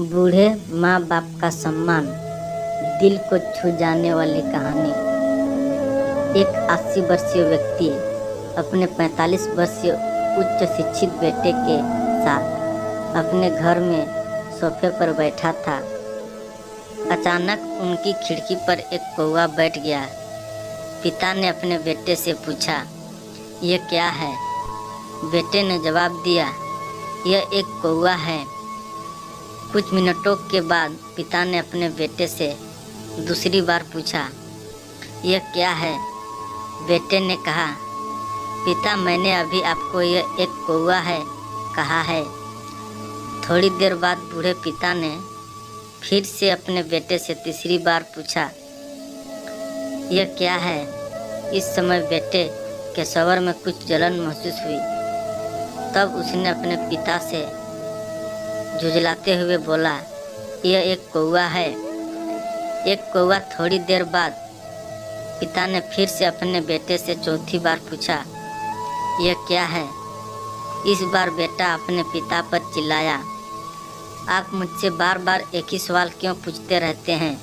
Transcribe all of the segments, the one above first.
बूढ़े माँ बाप का सम्मान, दिल को छू जाने वाली कहानी। एक 80 वर्षीय व्यक्ति अपने 45 वर्षीय उच्च शिक्षित बेटे के साथ अपने घर में सोफे पर बैठा था। अचानक उनकी खिड़की पर एक कौवा बैठ गया। पिता ने अपने बेटे से पूछा, यह क्या है? बेटे ने जवाब दिया, यह एक कौवा है। कुछ मिनटों के बाद पिता ने अपने बेटे से दूसरी बार पूछा, यह क्या है? बेटे ने कहा, पिता मैंने अभी आपको यह एक कौवा है कहा है। थोड़ी देर बाद बूढ़े पिता ने फिर से अपने बेटे से तीसरी बार पूछा, यह क्या है? इस समय बेटे के स्वर में कुछ जलन महसूस हुई। तब उसने अपने पिता से झुंझलाते हुए बोला, यह एक कौवा है। एक कौवा। थोड़ी देर बाद पिता ने फिर से अपने बेटे से चौथी बार पूछा, यह क्या है? इस बार बेटा अपने पिता पर चिल्लाया, आप मुझसे बार बार एक ही सवाल क्यों पूछते रहते हैं?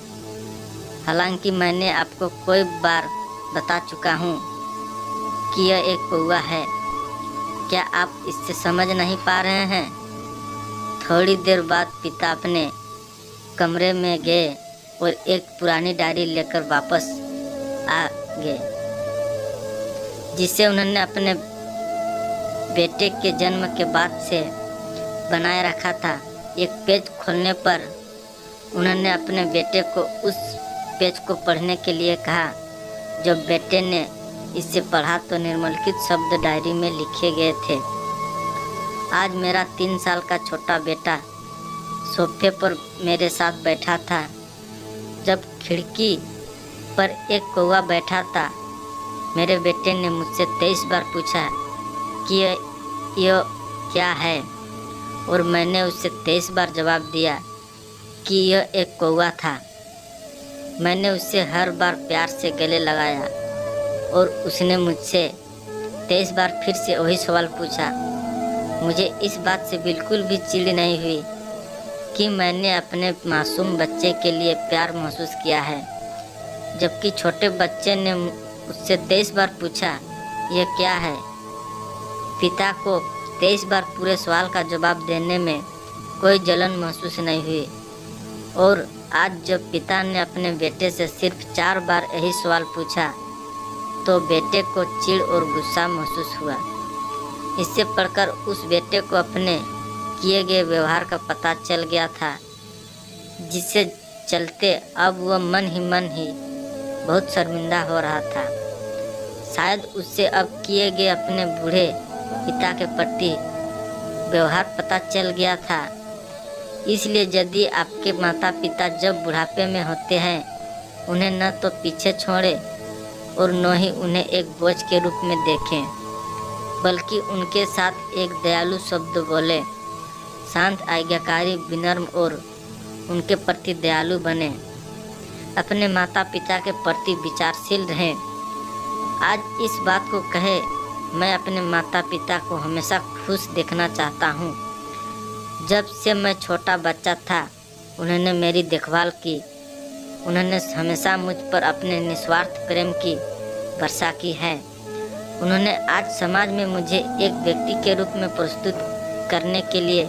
हालांकि मैंने आपको कई बार बता चुका हूँ कि यह एक कौवा है। क्या आप इससे समझ नहीं पा रहे हैं? थोड़ी देर बाद पिता अपने कमरे में गए और एक पुरानी डायरी लेकर वापस आ गए, जिसे उन्होंने अपने बेटे के जन्म के बाद से बनाए रखा था। एक पेज खोलने पर उन्होंने अपने बेटे को उस पेज को पढ़ने के लिए कहा। जब बेटे ने इसे पढ़ा तो निम्नलिखित शब्द डायरी में लिखे गए थे। आज मेरा 3 साल का छोटा बेटा सोफे पर मेरे साथ बैठा था। जब खिड़की पर एक कौवा बैठा था, मेरे बेटे ने मुझसे 23 बार पूछा कि यह क्या है, और मैंने उसे 23 बार जवाब दिया कि यह एक कौवा था। मैंने उसे हर बार प्यार से गले लगाया और उसने मुझसे 23 बार फिर से वही सवाल पूछा। मुझे इस बात से बिल्कुल भी चिढ़ नहीं हुई कि मैंने अपने मासूम बच्चे के लिए प्यार महसूस किया है, जबकि छोटे बच्चे ने उससे 23 बार पूछा, यह क्या है? पिता को 23 बार पूरे सवाल का जवाब देने में कोई जलन महसूस नहीं हुई, और आज जब पिता ने अपने बेटे से सिर्फ 4 बार यही सवाल पूछा तो बेटे को चिढ़ और गुस्सा महसूस हुआ। इसे पढ़कर उस बेटे को अपने किए गए व्यवहार का पता चल गया था, जिससे चलते अब वह मन ही बहुत शर्मिंदा हो रहा था। शायद उससे अब किए गए अपने बूढ़े पिता के प्रति व्यवहार पता चल गया था। इसलिए यदि आपके माता पिता जब बुढ़ापे में होते हैं, उन्हें न तो पीछे छोड़े और न ही उन्हें एक बोझ के रूप में देखें, बल्कि उनके साथ एक दयालु शब्द बोले, शांत, आज्ञाकारी, विनम्र और उनके प्रति दयालु बने। अपने माता पिता के प्रति विचारशील रहें। आज इस बात को कहे, मैं अपने माता पिता को हमेशा खुश देखना चाहता हूँ। जब से मैं छोटा बच्चा था, उन्होंने मेरी देखभाल की। उन्होंने हमेशा मुझ पर अपने निस्वार्थ प्रेम की वर्षा की है। उन्होंने आज समाज में मुझे एक व्यक्ति के रूप में प्रस्तुत करने के लिए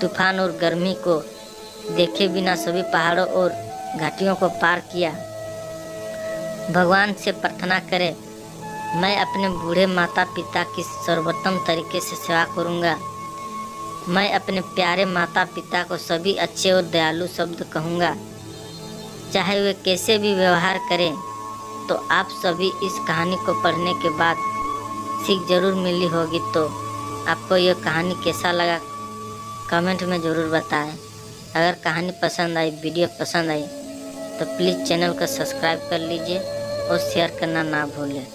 तूफान और गर्मी को देखे बिना सभी पहाड़ों और घाटियों को पार किया। भगवान से प्रार्थना करें, मैं अपने बूढ़े माता पिता की सर्वोत्तम तरीके से सेवा करूंगा। मैं अपने प्यारे माता पिता को सभी अच्छे और दयालु शब्द कहूँगा, चाहे वे कैसे भी व्यवहार करें। तो आप सभी इस कहानी को पढ़ने के बाद सीख जरूर मिली होगी। तो आपको यह कहानी कैसा लगा कमेंट में ज़रूर बताएं। अगर कहानी पसंद आई, वीडियो पसंद आई, तो प्लीज़ चैनल को सब्सक्राइब कर लीजिए और शेयर करना ना भूलें।